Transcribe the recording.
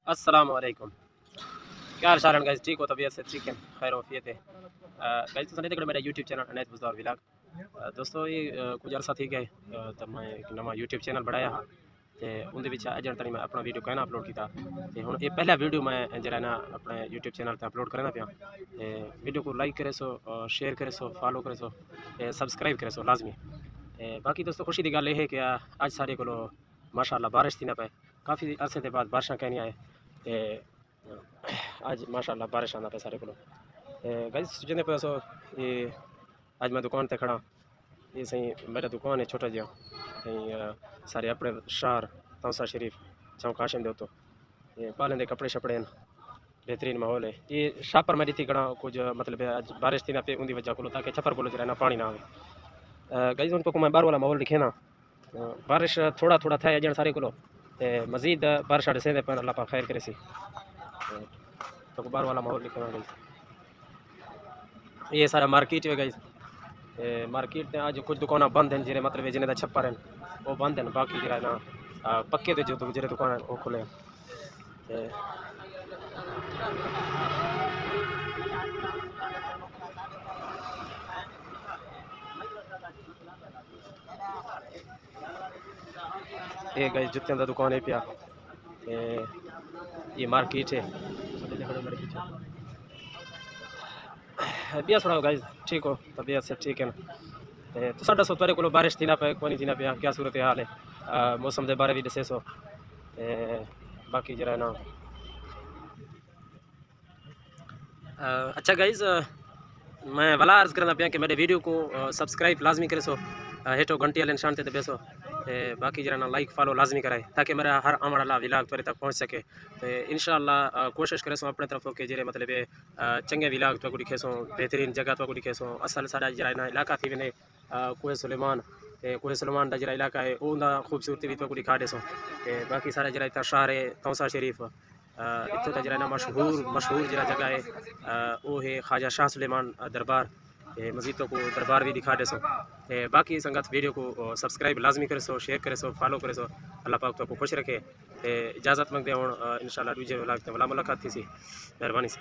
अस्सलाम वालेकुम। क्या हाल चाल है गाइस? ठीक हो? तबीयत से ठीक है? खैर वफियत है। गाइस तुसीं देखो मेरा यूट्यूब चैनल अनैत बुज़दार व्लॉग। दोस्तों ये कुछ अरसा थी गए तो मैं एक नवा यूट्यूब चैनल बनाया हा ते उंदे विच अज तक मैं अपना वीडियो कहना अपलोड किया ते हुण ये पहला वीडियो मैं जरा ना अपने यूट्यूब चैनल पर अपलोड करना पाया ते वीडियो को लाइक करे सो, शेयर करे सो, फॉलो करे सो ते सब्सक्राइब करे सो लाजमी। बाकी दोस्तों खुशी की गल यह है कि अज सारे को माशाअल्लाह बारिश थी ना पे काफ़ी अरसे के बाद बारिशां कहनी आए ते आज माशाअल्लाह बारिश आंदा पे सारे को गाइस जिन्हें पे सो ये आज मैं दुकान ते खड़ा। ये सही मेरा दुकान है छोटा जिहा सारे अपने शहर तौसा शरीफ चौक काशिम दे उत्तो ये पालन दे कपड़े शपड़े हैं। बेहतरीन माहौल है ये छापर मेरी थी घना कुछ मतलब आज बारिश थी ना पे उनकी वजह को ताकि छप्पर को रहना पानी ना आए। गाइस उनको मैं बाहर वाला माहौल लिखे ना बारिश थोड़ा थोड़ा था अजन सारे को मजीद बारिश से पर अल्लाह पाक खैर करे सी तो बाहर वाला माहौल लिखे गाइस। ये सारा मार्केट है गाइस। मार्केट में आज कुछ दुकान बंद हैं जिन्हें मतलब जिन्हें दा छप्पर हैं वो बंद हैं बाकी जरा ना पक्के तो जो जो दुकान हैं वो खुले हैं। ये गाइस जुत्तियां दा दुकान है पिया ये मार्केट है पिया सुनाओ गाइस ठीक हो? तबीयत से ठीक है ना? तो साडा सो तेरे को बारिश थी ना पे कोई नहीं थी ना पिया क्या सूरत हाल है मौसम के बारे भी दसे सो बाकी जरा ना अच्छा गाइस मैं वाला अर्ज़ करना पाया कि मेरे वीडियो को सब्सक्राइब लाजमी करे सो हेठो घंटी वाले निशान ते दबेसो बाकी जरा ना लाइक फॉलो लाजमी कराए ताकि मेरा हर आने वाला व्लॉग तेरे तक पहुँच सके तो इंशाअल्लाह कोशिश करे सो अपने तरफ के जरे मतलब चंगे व्लॉग तो दिखे सो बेहतरीन जगह तो दिखे सो असल सारा जरा ना इलाका थी वने कोहे सुलेमान का जरा इलाका है उनका खूबसूरती भी तो दिखा दे सो बाकी सारा जरा इतना शहर है तौसा शरीफ इतों का जरा ना मशहूर जरा जगह है वो है ख्वाजा शाह सुलेमान दरबार मस्जिदों को दरबार भी दिखा दे सो बाकी संगत वीडियो को सब्सक्राइब लाजमी करे सो शेयर करे सो फॉलो करे सो अल्लाह पाक तो खुश रखे इजाज़त मंगते हूँ इंशाल्लाह दूजे व्लॉग ते मुलाकात थी सी मेहरबानी से।